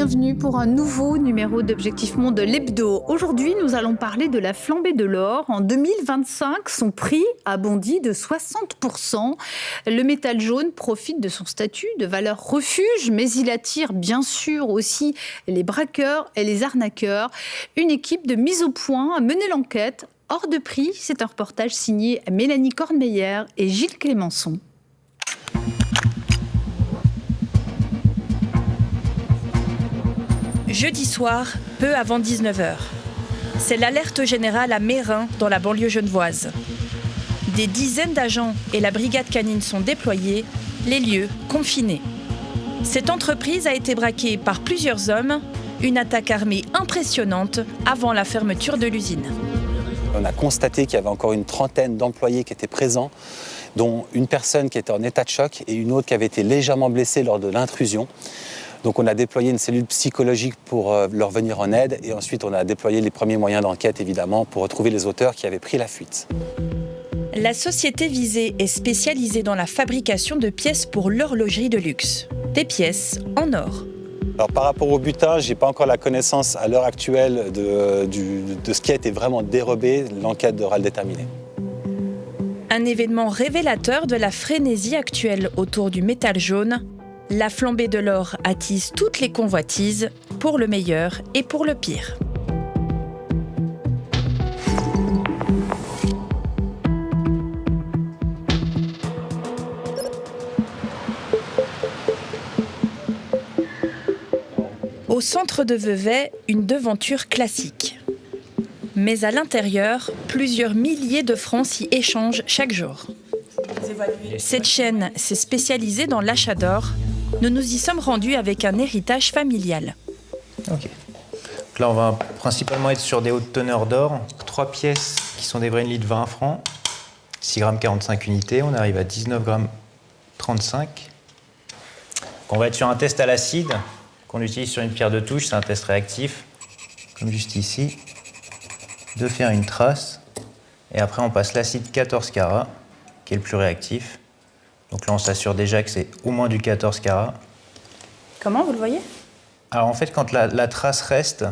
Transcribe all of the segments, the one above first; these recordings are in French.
bienvenue pour un nouveau numéro d'Objectif Monde l'Hebdo. Aujourd'hui, nous allons parler de la flambée de l'or. En 2025, son prix a bondi de 60%. Le métal jaune profite de son statut de valeur refuge, mais il attire bien sûr aussi les braqueurs et les arnaqueurs. Une équipe de mise au point a mené l'enquête. Hors de prix, c'est un reportage signé Mélanie Kornmeyer et Gilles Clémençon. Jeudi soir, peu avant 19h. C'est l'alerte générale à Meyrin, dans la banlieue genevoise. Des dizaines d'agents et la brigade canine sont déployés, les lieux confinés. Cette entreprise a été braquée par plusieurs hommes, une attaque armée impressionnante avant la fermeture de l'usine. On a constaté qu'il y avait encore une trentaine d'employés qui étaient présents, dont une personne qui était en état de choc et une autre qui avait été légèrement blessée lors de l'intrusion. Donc on a déployé une cellule psychologique pour leur venir en aide et ensuite on a déployé les premiers moyens d'enquête évidemment pour retrouver les auteurs qui avaient pris la fuite. La société visée est spécialisée dans la fabrication de pièces pour l'horlogerie de luxe. Des pièces en or. Alors par rapport au butin, je n'ai pas encore la connaissance à l'heure actuelle de ce qui a été vraiment dérobé, l'enquête devra le déterminer. Un événement révélateur de la frénésie actuelle autour du métal jaune. La flambée de l'or attise toutes les convoitises, pour le meilleur et pour le pire. Au centre de Vevey, une devanture classique. Mais à l'intérieur, plusieurs milliers de francs s'y échangent chaque jour. Cette chaîne s'est spécialisée dans l'achat d'or. Nous nous y sommes rendus avec un héritage familial. Ok. Donc là, on va principalement être sur des hautes teneurs d'or. 3 pièces qui sont des Vrenli de 20 francs, 6 grammes 45 unités. On arrive à 19 grammes 35. On va être sur un test à l'acide qu'on utilise sur une pierre de touche. C'est un test réactif, comme juste ici. De faire une trace. Et après, on passe l'acide 14 carats, qui est le plus réactif. Donc là, on s'assure déjà que c'est au moins du 14 carats. Comment, vous le voyez? Alors en fait, quand la trace reste,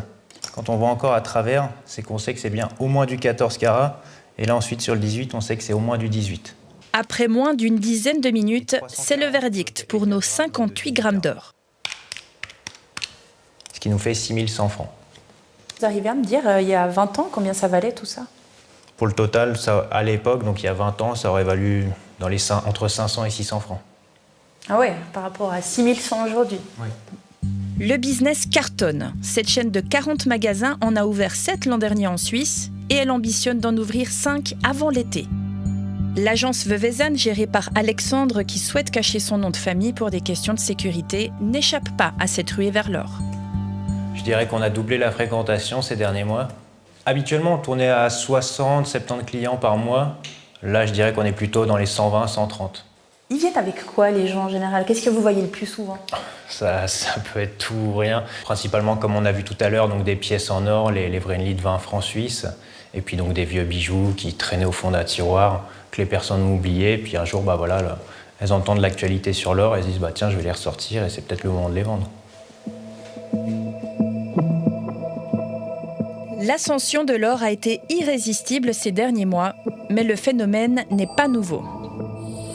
quand on voit encore à travers, c'est qu'on sait que c'est bien au moins du 14 carats. Et là, ensuite, sur le 18, on sait que c'est au moins du 18. Après moins d'une dizaine de minutes, c'est le verdict pour nos 58 grammes d'or. Ce qui nous fait 6100 francs. Vous arrivez à me dire, il y a 20 ans, combien ça valait tout ça? Pour le total, ça, à l'époque, donc il y a 20 ans, ça aurait valu entre 500 et 600 francs. Ah ouais, par rapport à 6100 aujourd'hui. Oui. Le business cartonne. Cette chaîne de 40 magasins en a ouvert 7 l'an dernier en Suisse et elle ambitionne d'en ouvrir 5 avant l'été. L'agence veuvezane, gérée par Alexandre, qui souhaite cacher son nom de famille pour des questions de sécurité, n'échappe pas à cette ruée vers l'or. Je dirais qu'on a doublé la fréquentation ces derniers mois. Habituellement, on tournait à 60-70 clients par mois. Là, je dirais qu'on est plutôt dans les 120-130. Ils viennent avec quoi, les gens en général? Qu'est-ce que vous voyez le plus souvent? Ça peut être tout ou rien. Principalement, comme on a vu tout à l'heure, donc des pièces en or, les Vrenli de 20 francs suisses. Et puis donc des vieux bijoux qui traînaient au fond d'un tiroir, que les personnes ont oubliés. Puis un jour, elles entendent l'actualité sur l'or et elles se disent tiens, je vais les ressortir et c'est peut-être le moment de les vendre. L'ascension de l'or a été irrésistible ces derniers mois, mais le phénomène n'est pas nouveau.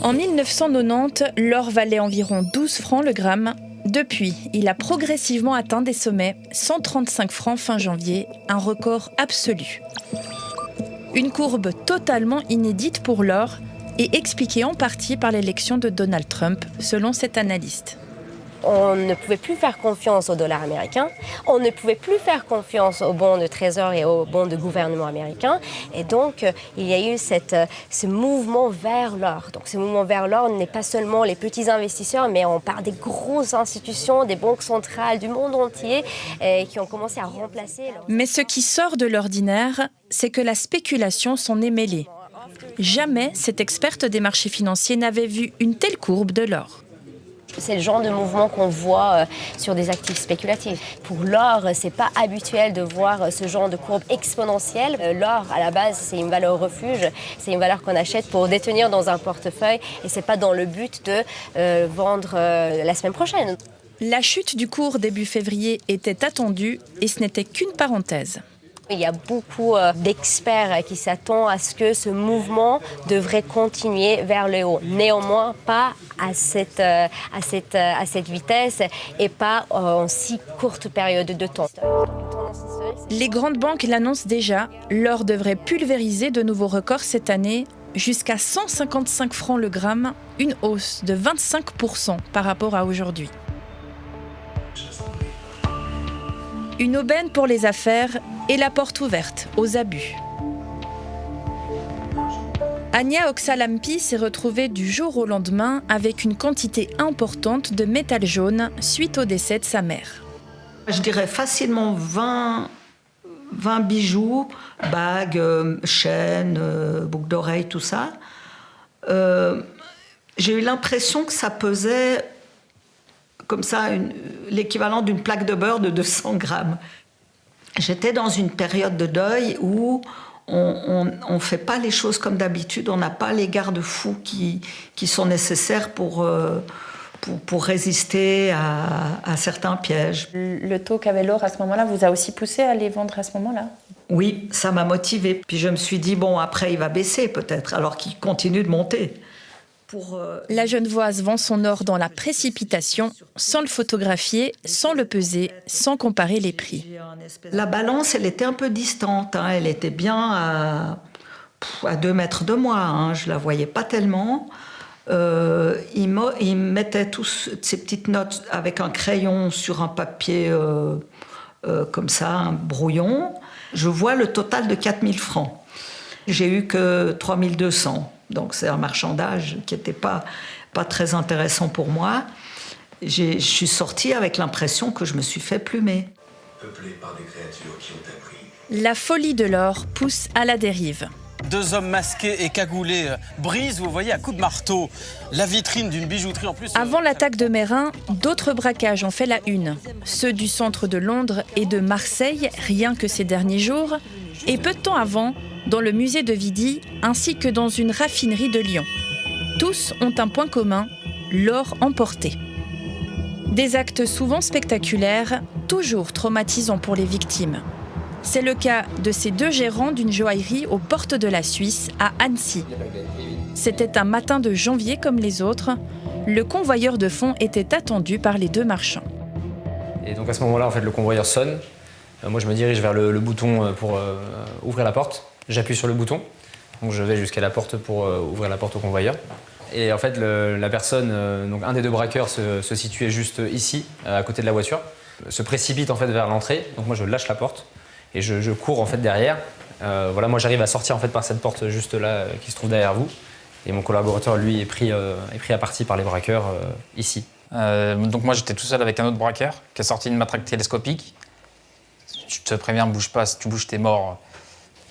En 1990, l'or valait environ 12 francs le gramme. Depuis, il a progressivement atteint des sommets, 135 francs fin janvier, un record absolu. Une courbe totalement inédite pour l'or et expliquée en partie par l'élection de Donald Trump, selon cet analyste. On ne pouvait plus faire confiance au dollar américain, on ne pouvait plus faire confiance aux bons de trésor et aux bons de gouvernement américain. Et donc, il y a eu ce mouvement vers l'or. Donc, ce mouvement vers l'or n'est pas seulement les petits investisseurs, mais on parle des grosses institutions, des banques centrales du monde entier qui ont commencé à remplacer. Mais ce qui sort de l'ordinaire, c'est que la spéculation s'en est mêlée. Jamais cette experte des marchés financiers n'avait vu une telle courbe de l'or. C'est le genre de mouvement qu'on voit sur des actifs spéculatifs. Pour l'or, c'est pas habituel de voir ce genre de courbe exponentielle. L'or, à la base, c'est une valeur refuge. C'est une valeur qu'on achète pour détenir dans un portefeuille et c'est pas dans le but de vendre la semaine prochaine. La chute du cours début février était attendue et ce n'était qu'une parenthèse. Il y a beaucoup d'experts qui s'attendent à ce que ce mouvement devrait continuer vers le haut. Néanmoins, pas à cette vitesse et pas en si courte période de temps. Les grandes banques l'annoncent déjà, l'or devrait pulvériser de nouveaux records cette année, jusqu'à 155 francs le gramme, une hausse de 25% par rapport à aujourd'hui. Une aubaine pour les affaires et la porte ouverte aux abus. Ania Oxalampi s'est retrouvée du jour au lendemain avec une quantité importante de métal jaune suite au décès de sa mère. Je dirais facilement 20 bijoux, bagues, chaînes, boucles d'oreilles, tout ça. J'ai eu l'impression que ça pesait comme ça l'équivalent d'une plaque de beurre de 200 grammes. J'étais dans une période de deuil où on ne fait pas les choses comme d'habitude, on n'a pas les garde-fous qui sont nécessaires pour résister à certains pièges. Le taux qu'avait l'or à ce moment-là vous a aussi poussé à les vendre à ce moment-là ? Oui, ça m'a motivée. Puis je me suis dit, bon, après il va baisser peut-être, alors qu'il continue de monter. La Genevoise vend son or dans la précipitation, sans le photographier, sans le peser, sans comparer les prix. La balance, elle était un peu distante, hein. Elle était bien à 2 mètres de moi, hein. Je ne la voyais pas tellement. Il mettait tous ces petites notes avec un crayon sur un papier comme ça, un brouillon. Je vois le total de 4 000 francs. J'ai eu que 3 200. Donc c'est un marchandage qui n'était pas très intéressant pour moi. Je suis sortie avec l'impression que je me suis fait plumer. Peuplé par des créatures qui ont appris. La folie de l'or pousse à la dérive. 2 hommes masqués et cagoulés brisent, vous voyez, à coups de marteau, la vitrine d'une bijouterie en plus. Avant l'attaque de Meyrin, d'autres braquages ont fait la une. Ceux du centre de Londres et de Marseille, rien que ces derniers jours. Et peu de temps avant, dans le musée de Vidi, ainsi que dans une raffinerie de Lyon. Tous ont un point commun, l'or emporté. Des actes souvent spectaculaires, toujours traumatisants pour les victimes. C'est le cas de ces 2 gérants d'une joaillerie aux portes de la Suisse, à Annecy. C'était un matin de janvier comme les autres. Le convoyeur de fonds était attendu par les 2 marchands. Et donc à ce moment-là, en fait, le convoyeur sonne. Moi, je me dirige vers le bouton pour ouvrir la porte. J'appuie sur le bouton. Donc je vais jusqu'à la porte pour ouvrir la porte au convoyeur. Et en fait, la personne, donc un des 2 braqueurs se situait juste ici, à côté de la voiture, se précipite en fait vers l'entrée. Donc moi, je lâche la porte et je cours en fait derrière. Voilà, moi, j'arrive à sortir en fait par cette porte juste là qui se trouve derrière vous. Et mon collaborateur, lui, est pris à partie par les braqueurs ici. Donc moi, j'étais tout seul avec un autre braqueur qui a sorti une matraque télescopique. Je te préviens, bouge pas, si tu bouges, t'es mort.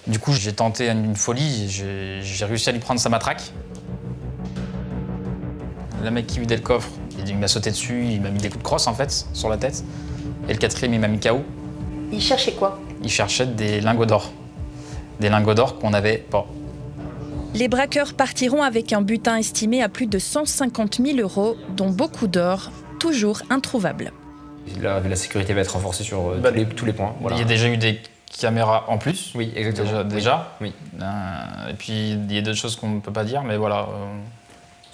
Du coup, j'ai tenté une folie, j'ai réussi à lui prendre sa matraque. Le mec qui vidait le coffre, il m'a sauté dessus, il m'a mis des coups de crosse en fait, sur la tête. Et le 4e, il m'a mis KO. Il cherchait quoi ? Il cherchait des lingots d'or. Des lingots d'or qu'on n'avait pas. Les braqueurs partiront avec un butin estimé à plus de 150 000 €, dont beaucoup d'or, toujours introuvable. La sécurité va être renforcée sur tous les points. Voilà. Il y a déjà eu des caméras en plus. Oui, exactement. Déjà. Oui. Et puis, il y a d'autres choses qu'on ne peut pas dire, mais voilà.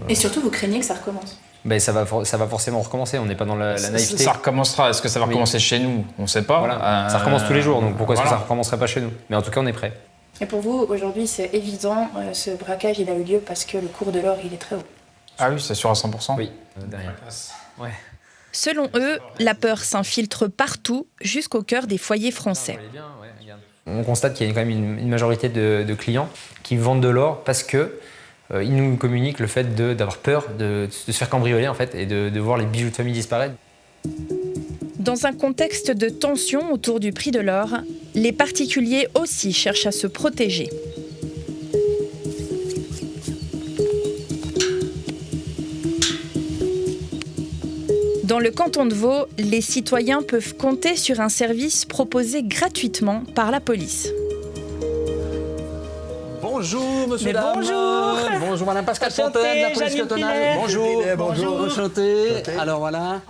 Et surtout, vous craignez que ça recommence ? Ben, ça va forcément recommencer, on n'est pas dans la naïveté. Ça recommencera. Est-ce que ça va recommencer chez nous ? On ne sait pas. Voilà. Ça recommence tous les jours, donc pourquoi est-ce que ça ne recommencerait pas chez nous ? Mais en tout cas, on est prêt. Et pour vous, aujourd'hui, c'est évident, ce braquage, il a eu lieu parce que le cours de l'or, il est très haut. Ah oui, c'est sûr à 100%. Oui, derrière. Ouais. Selon eux, la peur s'infiltre partout, jusqu'au cœur des foyers français. On constate qu'il y a quand même une majorité de clients qui vendent de l'or parce que ils nous communiquent le fait d'avoir peur de se faire cambrioler en fait, et de voir les bijoux de famille disparaître. Dans un contexte de tension autour du prix de l'or, les particuliers aussi cherchent à se protéger. Dans le canton de Vaud, les citoyens peuvent compter sur un service proposé gratuitement par la police. Bonjour, monsieur, dame. Bonjour. Bonjour, madame Pascal Fontaine, la police cantonale. Bonjour. Bonjour. Enchanté. Alors voilà.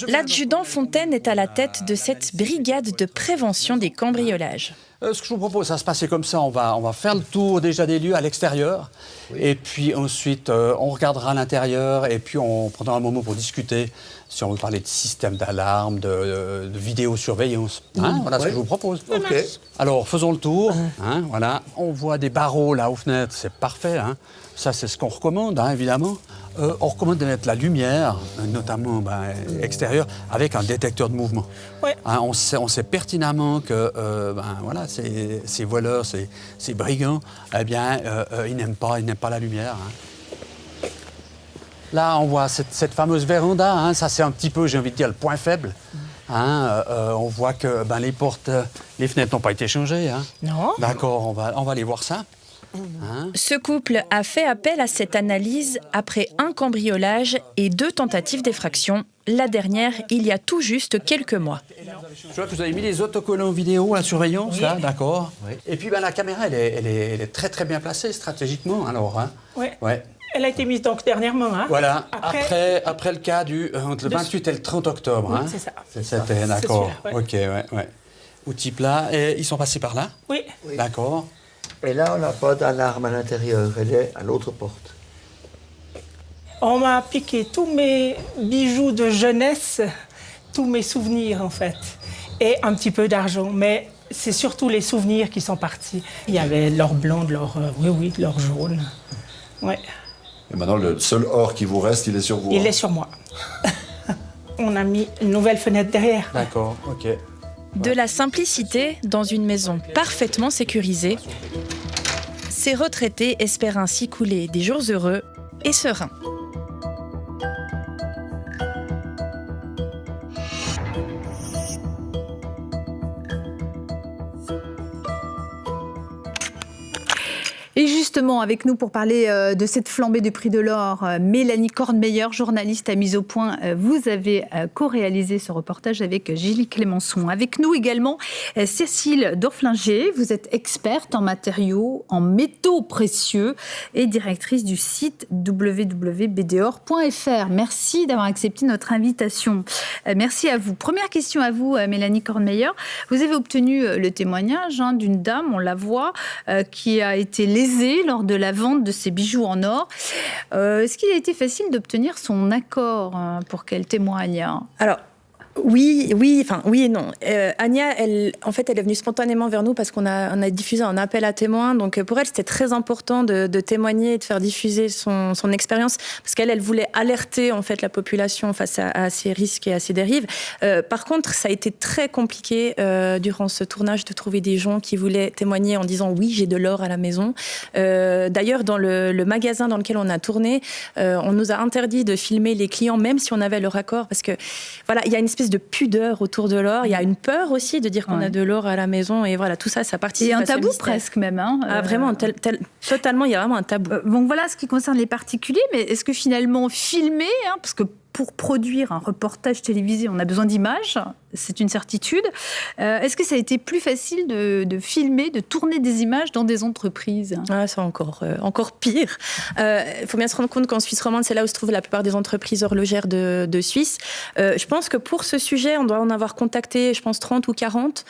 L'adjudant Fontaine est à la tête de cette brigade de prévention des cambriolages. Ce que je vous propose, ça va se passer comme ça. On va faire le tour déjà des lieux à l'extérieur. Oui. Et puis ensuite, on regardera à l'intérieur. Et puis, on prendra un moment pour discuter si on veut parler de système d'alarme, de vidéosurveillance. Voilà ce que je vous propose. Okay. Alors, faisons le tour. Voilà. On voit des barreaux là aux fenêtres. C'est parfait. Ça, c'est ce qu'on recommande, évidemment. On recommande de mettre la lumière, notamment extérieure, avec un détecteur de mouvement. Ouais. On sait pertinemment que voilà, ces voleurs, ces brigands, eh bien, ils n'aiment pas la lumière. Là, on voit cette fameuse véranda. Ça, c'est un petit peu, j'ai envie de dire, le point faible. On voit que les portes, les fenêtres n'ont pas été changées. Non. D'accord, on va aller voir ça. Ce couple a fait appel à cette analyse après un cambriolage et 2 tentatives d'effraction. La dernière, il y a tout juste quelques mois. Je vois que vous avez mis les autocollants vidéo à la surveillance, là, d'accord. Oui. Et puis la caméra, elle est très très bien placée stratégiquement, alors. Oui. Ouais. Elle a été mise donc dernièrement. Voilà, après le cas entre le 28 et le 30 octobre. Oui, c'est ça. C'était, d'accord. Ok, ouais. Outil plat. Et ils sont passés par là? Oui. D'accord. Et là, on n'a pas d'alarme à l'intérieur, elle est à l'autre porte. On m'a piqué tous mes bijoux de jeunesse, tous mes souvenirs en fait, et un petit peu d'argent, mais c'est surtout les souvenirs qui sont partis. Il y avait l'or blanc, de l'or jaune. Ouais. Et maintenant, le seul or qui vous reste, il est sur vous? Il est sur moi. On a mis une nouvelle fenêtre derrière. D'accord, ok. De la simplicité dans une maison parfaitement sécurisée, ces retraités espèrent ainsi couler des jours heureux et sereins. Et justement, avec nous pour parler de cette flambée du prix de l'or, Mélanie Kornmeyer, journaliste à Mise au Point. Vous avez co-réalisé ce reportage avec Gilles Clémençon. Avec nous également, Cécile Dorflinger. Vous êtes experte en matériaux, en métaux précieux et directrice du site www.bdor.fr. Merci d'avoir accepté notre invitation. Merci à vous. Première question à vous, Mélanie Kornmeyer. Vous avez obtenu le témoignage d'une dame, on la voit, qui a été lésée lors de la vente de ses bijoux en or. Est-ce qu'il a été facile d'obtenir son accord pour qu'elle témoigne? Alors, oui et non. Anya, elle est venue spontanément vers nous parce qu'on a diffusé un appel à témoins. Donc pour elle, c'était très important de témoigner et de faire diffuser son expérience parce qu'elle voulait alerter en fait la population face à ces risques et à ces dérives. Par contre, ça a été très compliqué durant ce tournage de trouver des gens qui voulaient témoigner en disant oui, j'ai de l'or à la maison. D'ailleurs, dans le magasin dans lequel on a tourné, on nous a interdit de filmer les clients même si on avait leur accord parce que voilà, il y a une espèce de pudeur autour de l'or. Il y a une peur aussi de dire qu'on a de l'or à la maison. Et voilà, tout ça, ça participe à ce mystère. Il y a un tabou presque même. Vraiment, totalement, il y a vraiment un tabou. Donc voilà ce qui concerne les particuliers. Mais est-ce que finalement, filmer, parce que pour produire un reportage télévisé, on a besoin d'images, c'est une certitude. Est-ce que ça a été plus facile de filmer, de tourner des images dans des entreprises? C'est encore pire. Il faut bien se rendre compte qu'en Suisse romande, c'est là où se trouvent la plupart des entreprises horlogères de Suisse. Je pense que pour ce sujet, on doit en avoir contacté, je pense, 30 ou 40.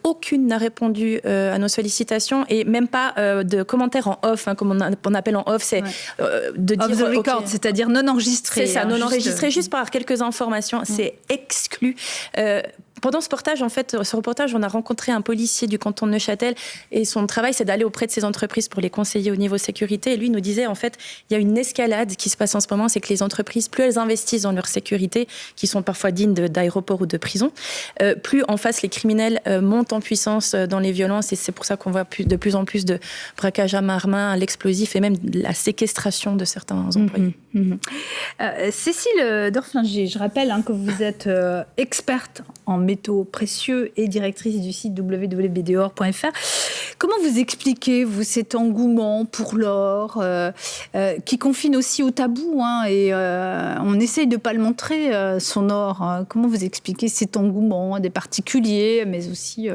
Aucune n'a répondu à nos sollicitations et même pas de commentaires en off, comme on appelle en off, c'est de dire... Off the record, c'est-à-dire non enregistré. C'est ça, non enregistré, juste pour avoir quelques informations. C'est exclu. Pendant ce reportage, on a rencontré un policier du canton de Neuchâtel et son travail, c'est d'aller auprès de ces entreprises pour les conseiller au niveau sécurité. Et lui nous disait, en fait, il y a une escalade qui se passe en ce moment, c'est que les entreprises, plus elles investissent dans leur sécurité, qui sont parfois dignes d'aéroports ou de prisons, plus en face, les criminels montent en puissance dans les violences. Et c'est pour ça qu'on voit de plus en plus de braquages à main, l'explosif et même la séquestration de certains employés. Cécile Dorflinger, je rappelle que vous êtes experte en métaux précieux et directrice du site www.bdor.fr. Comment vous expliquez, vous, cet engouement pour l'or qui confine aussi au tabou, hein, et on essaye de ne pas le montrer, son or. Comment vous expliquez cet engouement des particuliers, mais aussi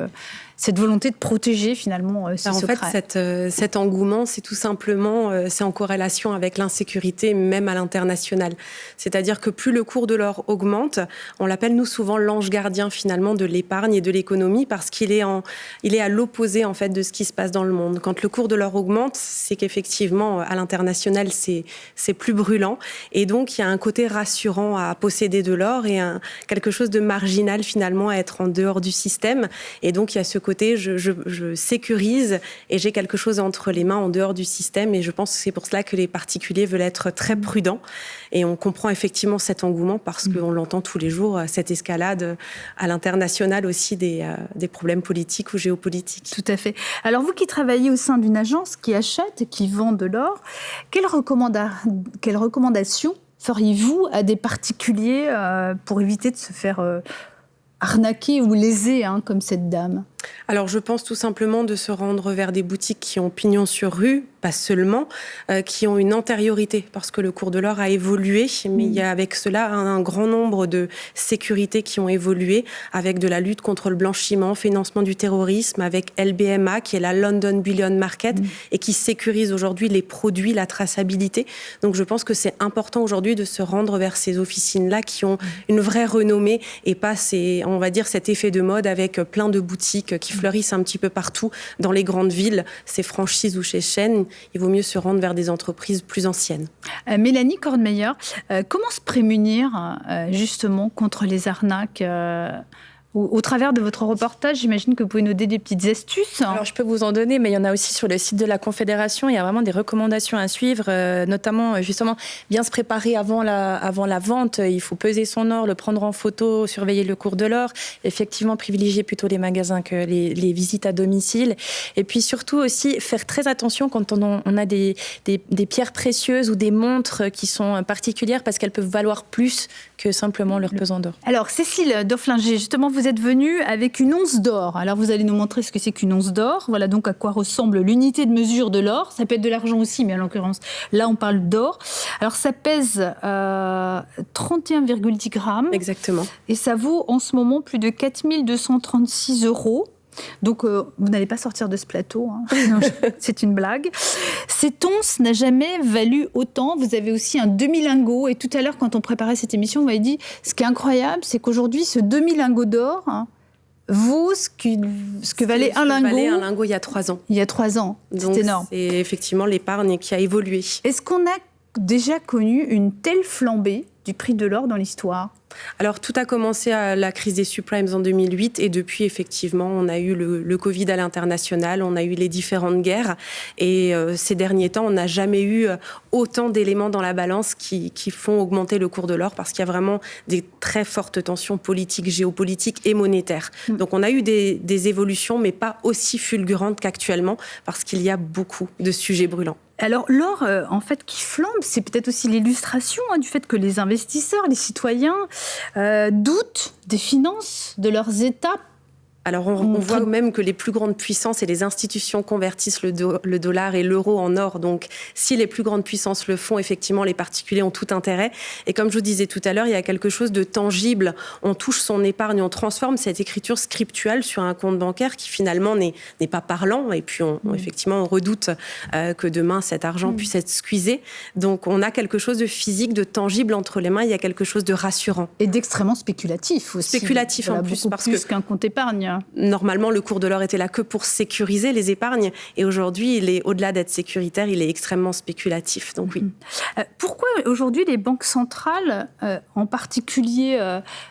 cette volonté de protéger finalement ce secret? En fait, cet engouement, c'est tout simplement c'est en corrélation avec l'insécurité, même à l'international. C'est-à-dire que plus le cours de l'or augmente, on l'appelle nous souvent l'ange gardien finalement de l'épargne et de l'économie, parce qu'il est à l'opposé en fait de ce qui se passe dans le monde. Quand le cours de l'or augmente, c'est qu'effectivement à l'international c'est plus brûlant, et donc il y a un côté rassurant à posséder de l'or et quelque chose de marginal finalement à être en dehors du système. Et donc il y a ce côté, je sécurise et j'ai quelque chose entre les mains en dehors du système, et je pense que c'est pour cela que les particuliers veulent être très prudents, et on comprend effectivement cet engouement parce qu'on l'entend tous les jours, cette escalade à l'international aussi des problèmes politiques ou géopolitiques. Tout à fait. Alors vous qui travaillez au sein d'une agence qui achète et qui vend de l'or, quelles recommandations feriez-vous à des particuliers pour éviter de se faire arnaquer ou léser, hein, comme cette dame? Alors je pense tout simplement de se rendre vers des boutiques qui ont pignon sur rue, pas seulement, qui ont une antériorité, parce que le cours de l'or a évolué, mais il y a avec cela un grand nombre de sécurités qui ont évolué, avec de la lutte contre le blanchiment, financement du terrorisme, avec LBMA, qui est la London Bullion Market, et qui sécurise aujourd'hui les produits, la traçabilité. Donc je pense que c'est important aujourd'hui de se rendre vers ces officines-là qui ont une vraie renommée, et pas on va dire cet effet de mode avec plein de boutiques qui fleurissent un petit peu partout dans les grandes villes, ces franchises ou ces chaînes. Il vaut mieux se rendre vers des entreprises plus anciennes. Mélanie Kornmeyer, comment se prémunir justement contre les arnaques au travers de votre reportage? J'imagine que vous pouvez nous donner des petites astuces. Alors, je peux vous en donner, mais il y en a aussi sur le site de la Confédération. Il y a vraiment des recommandations à suivre, notamment, justement, bien se préparer avant la vente. Il faut peser son or, le prendre en photo, surveiller le cours de l'or. Effectivement, privilégier plutôt les magasins que les visites à domicile. Et puis, surtout aussi, faire très attention quand on a des pierres précieuses ou des montres qui sont particulières, parce qu'elles peuvent valoir plus que simplement leur pesant d'or. Alors, Cécile Dorflinger, justement, vous êtes venue avec une once d'or. Alors, vous allez nous montrer ce que c'est qu'une once d'or. Voilà donc à quoi ressemble l'unité de mesure de l'or. Ça peut être de l'argent aussi, mais en l'occurrence, là, on parle d'or. Alors, ça pèse 31,10 grammes. Exactement. Et ça vaut en ce moment plus de 4 236 €. Donc, vous n'allez pas sortir de ce plateau, hein. Non, c'est une blague. Cette once n'a jamais valu autant. Vous avez aussi un demi-lingot. Et tout à l'heure, quand on préparait cette émission, vous m'avez dit, ce qui est incroyable, c'est qu'aujourd'hui, ce demi-lingot d'or, hein, vaut ce que valait un lingot. Valait un lingot il y a 3 ans. Il y a 3 ans. C'est énorme. C'est effectivement l'épargne qui a évolué. Est-ce qu'on a déjà connu une telle flambée du prix de l'or dans l'histoire? Alors, tout a commencé à la crise des subprimes en 2008, et depuis, effectivement, on a eu le Covid à l'international, on a eu les différentes guerres, et ces derniers temps, on n'a jamais eu autant d'éléments dans la balance qui font augmenter le cours de l'or, parce qu'il y a vraiment des très fortes tensions politiques, géopolitiques et monétaires. Donc, on a eu des évolutions, mais pas aussi fulgurantes qu'actuellement, parce qu'il y a beaucoup de sujets brûlants. Alors l'or, en fait, qui flambe, c'est peut-être aussi l'illustration, hein, du fait que les investisseurs, les citoyens doutent des finances de leurs États. Alors on voit même que les plus grandes puissances et les institutions convertissent le dollar et l'euro en or. Donc si les plus grandes puissances le font, effectivement, les particuliers ont tout intérêt. Et comme je vous disais tout à l'heure, il y a quelque chose de tangible. On touche son épargne, on transforme cette écriture scriptuelle sur un compte bancaire qui finalement n'est pas parlant. Et puis effectivement, on redoute que demain cet argent puisse être squeezé. Donc on a quelque chose de physique, de tangible entre les mains. Il y a quelque chose de rassurant. Et d'extrêmement spéculatif aussi. Spéculatif en plus, parce que qu'un compte épargne. Normalement, le cours de l'or était là que pour sécuriser les épargnes. Et aujourd'hui, il est, au-delà d'être sécuritaire, il est extrêmement spéculatif. Donc oui. Pourquoi aujourd'hui les banques centrales, en particulier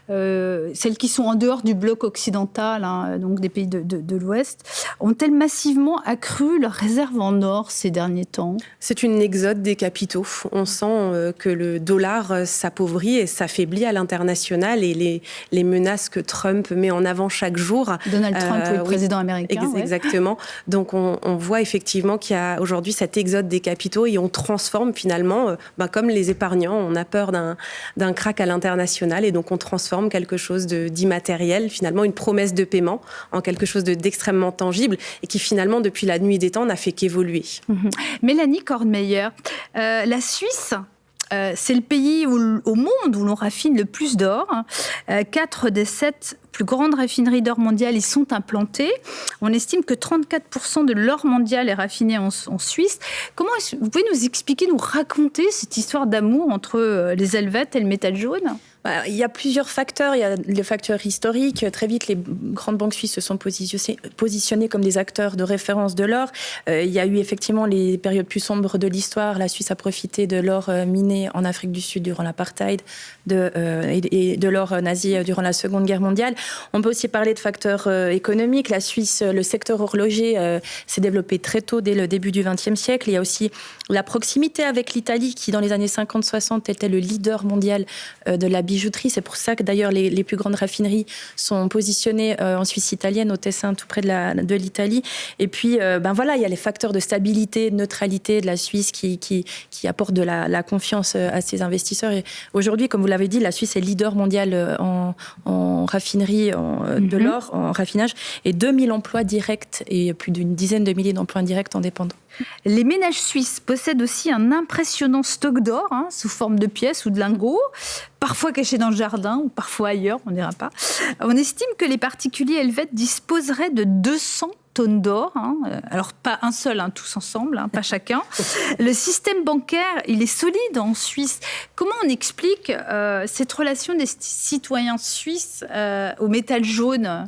celles qui sont en dehors du bloc occidental, hein, donc des pays de l'Ouest, ont-elles massivement accru leurs réserves en or ces derniers temps? C'est une exode des capitaux. On sent que le dollar s'appauvrit et s'affaiblit à l'international, et les menaces que Trump met en avant chaque jour Donald Trump, le président américain. Exactement. Donc on voit effectivement qu'il y a aujourd'hui cet exode des capitaux et on transforme finalement, comme les épargnants, on a peur d'un crack à l'international et donc on transforme quelque chose d'immatériel, finalement une promesse de paiement, en quelque chose d'extrêmement tangible et qui finalement depuis la nuit des temps n'a fait qu'évoluer. Mélanie Kornmeyer, la Suisse, c'est le pays au monde où l'on raffine le plus d'or. 4 des 7 plus grandes raffineries d'or mondiales y sont implantées. On estime que 34% de l'or mondial est raffiné en Suisse. Comment vous pouvez nous expliquer, nous raconter cette histoire d'amour entre les Helvètes et le métal jaune ? Il y a plusieurs facteurs. Il y a le facteur historique. Très vite, les grandes banques suisses se sont positionnées comme des acteurs de référence de l'or. Il y a eu effectivement les périodes plus sombres de l'histoire. La Suisse a profité de l'or miné en Afrique du Sud durant l'apartheid et de l'or nazi durant la Seconde Guerre mondiale. On peut aussi parler de facteurs économiques. La Suisse, le secteur horloger s'est développé très tôt, dès le début du XXe siècle. Il y a aussi la proximité avec l'Italie, qui dans les années 50-60 était le leader mondial de la bijouterie. C'est pour ça que d'ailleurs les plus grandes raffineries sont positionnées en Suisse italienne, au Tessin, tout près de l'Italie. Et puis, il y a les facteurs de stabilité, de neutralité de la Suisse qui apportent de la confiance à ses investisseurs. Et aujourd'hui, comme vous l'avez dit, la Suisse est leader mondial en raffinerie de l'or, en raffinage, et 2000 emplois directs et plus d'une dizaine de milliers d'emplois indirects en dépendent. Les ménages suisses possèdent aussi un impressionnant stock d'or, sous forme de pièces ou de lingots, parfois cachés dans le jardin ou parfois ailleurs, on ne dira pas. On estime que les particuliers helvètes disposeraient de 200 tonnes d'or, alors pas un seul, tous ensemble, pas chacun. Le système bancaire, il est solide en Suisse. Comment on explique cette relation des citoyens suisses au métal jaune ?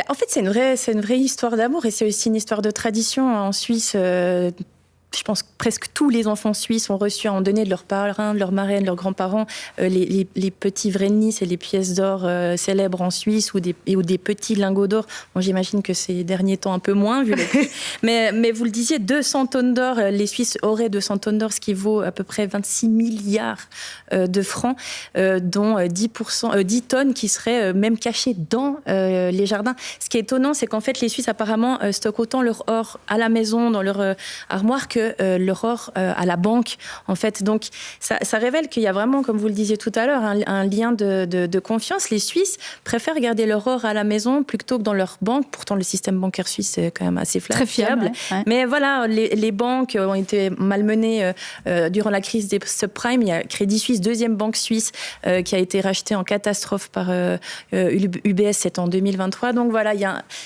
En fait, c'est une vraie histoire d'amour et c'est aussi une histoire de tradition. En Suisse, je pense que presque tous les enfants suisses ont reçu à en donner de leurs parrains, de leurs marraines, de leurs grands-parents, les petits vrennies, c'est les pièces d'or célèbres en Suisse ou des petits lingots d'or. Bon, j'imagine que ces derniers temps un peu moins, vu le prix. Mais vous le disiez, 200 tonnes d'or, les Suisses auraient 200 tonnes d'or, ce qui vaut à peu près 26 milliards de francs, dont 10 tonnes qui seraient même cachées dans les jardins. Ce qui est étonnant, c'est qu'en fait, les Suisses apparemment stockent autant leur or à la maison, dans leur armoire, que leur or à la banque, en fait. Donc, ça révèle qu'il y a vraiment, comme vous le disiez tout à l'heure, un lien de confiance. Les Suisses préfèrent garder leur or à la maison plutôt que dans leur banque. Pourtant, le système bancaire suisse est quand même assez très fiable. Ouais. Mais voilà, les banques ont été malmenées durant la crise des subprimes. Il y a Crédit Suisse, deuxième banque suisse, qui a été rachetée en catastrophe par UBS, c'est en 2023. Donc voilà, il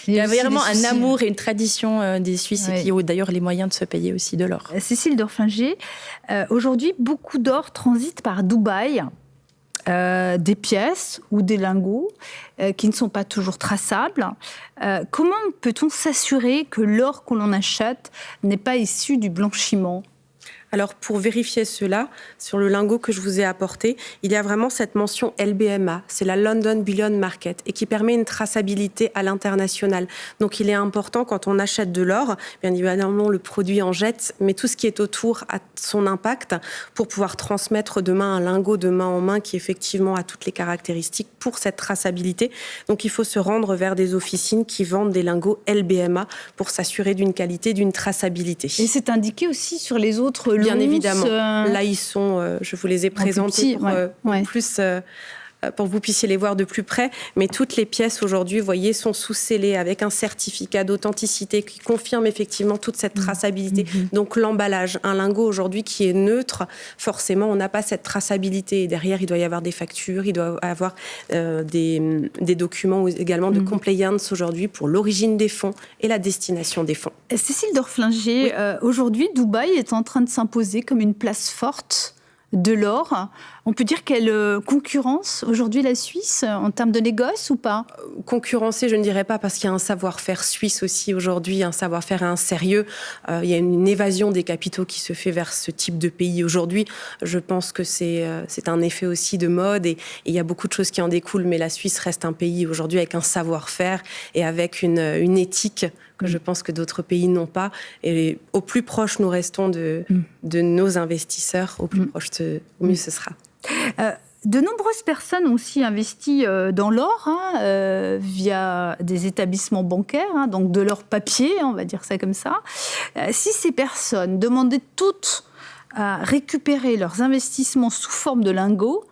y a vraiment un amour et une tradition des Suisses qui ont d'ailleurs les moyens de se payer aussi de l'or. Cécile Dorflinger, aujourd'hui, beaucoup d'or transite par Dubaï, des pièces ou des lingots qui ne sont pas toujours traçables. Comment peut-on s'assurer que l'or que l'on achète n'est pas issu du blanchiment ? Alors, pour vérifier cela, sur le lingot que je vous ai apporté, il y a vraiment cette mention LBMA, c'est la London Bullion Market, et qui permet une traçabilité à l'international. Donc, il est important, quand on achète de l'or, bien évidemment, le produit en jette, mais tout ce qui est autour a son impact pour pouvoir transmettre demain un lingot de main en main qui, effectivement, a toutes les caractéristiques pour cette traçabilité. Donc, il faut se rendre vers des officines qui vendent des lingots LBMA pour s'assurer d'une qualité, d'une traçabilité. Et c'est indiqué aussi sur les autres Bien évidemment. Là, ils sont, je vous les ai présentés pour que vous puissiez les voir de plus près. Mais toutes les pièces aujourd'hui, vous voyez, sont sous-scellées avec un certificat d'authenticité qui confirme effectivement toute cette traçabilité. Donc l'emballage, un lingot aujourd'hui qui est neutre, forcément, on n'a pas cette traçabilité. Et derrière, il doit y avoir des factures, il doit y avoir des documents également de compliance aujourd'hui pour l'origine des fonds et la destination des fonds. Cécile Dorflinger, aujourd'hui, Dubaï est en train de s'imposer comme une place forte de l'or. On peut dire qu'elle concurrence aujourd'hui la Suisse en termes de négoce ou pas ? Concurrencer, je ne dirais pas, parce qu'il y a un savoir-faire suisse aussi aujourd'hui, un savoir-faire et un sérieux. Il y a une évasion des capitaux qui se fait vers ce type de pays aujourd'hui. Je pense que c'est un effet aussi de mode et il y a beaucoup de choses qui en découlent, mais la Suisse reste un pays aujourd'hui avec un savoir-faire et avec une éthique que je pense que d'autres pays n'ont pas. Et au plus proche nous restons de nos investisseurs, au plus proche, au mieux ce sera. De nombreuses personnes ont aussi investi dans l'or via des établissements bancaires, donc de l'or papier, on va dire ça comme ça. Si ces personnes demandaient toutes à récupérer leurs investissements sous forme de lingots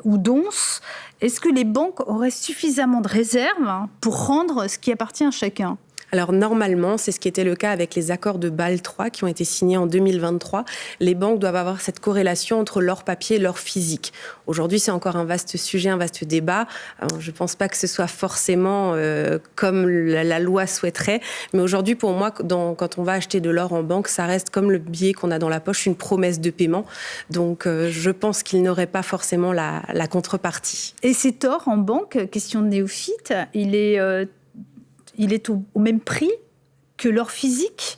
ou d'onces, est-ce que les banques auraient suffisamment de réserves pour rendre ce qui appartient à chacun ? Alors normalement, c'est ce qui était le cas avec les accords de Bâle III qui ont été signés en 2023. Les banques doivent avoir cette corrélation entre l'or papier et l'or physique. Aujourd'hui, c'est encore un vaste sujet, un vaste débat. Alors, je ne pense pas que ce soit forcément comme la loi souhaiterait. Mais aujourd'hui, pour moi, quand on va acheter de l'or en banque, ça reste comme le billet qu'on a dans la poche, une promesse de paiement. Donc je pense qu'il n'aurait pas forcément la contrepartie. Et cet or en banque, question de néophyte, il est au même prix que l'or physique ?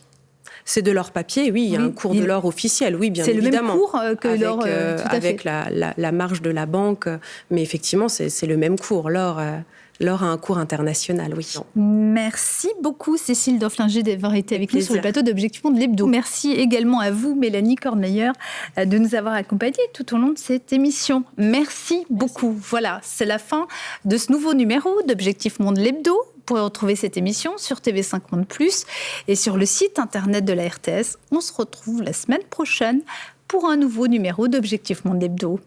C'est de l'or papier, oui, il y a un cours de l'or officiel, oui, bien évidemment. C'est le même cours que l'or, tout à avec fait. la marge de la banque, mais effectivement, c'est le même cours. L'or a un cours international, oui. Merci beaucoup, Cécile Doflinger, d'avoir été avec nous sur le plateau d'Objectif Monde l'Hebdo. Merci également à vous, Mélanie Kornmeyer, de nous avoir accompagnés tout au long de cette émission. Merci beaucoup. Voilà, c'est la fin de ce nouveau numéro d'Objectif Monde l'Hebdo. Vous pourrez retrouver cette émission sur TV5 Monde Plus et sur le site internet de la RTS. On se retrouve la semaine prochaine pour un nouveau numéro d'Objectif Monde l'Hebdo.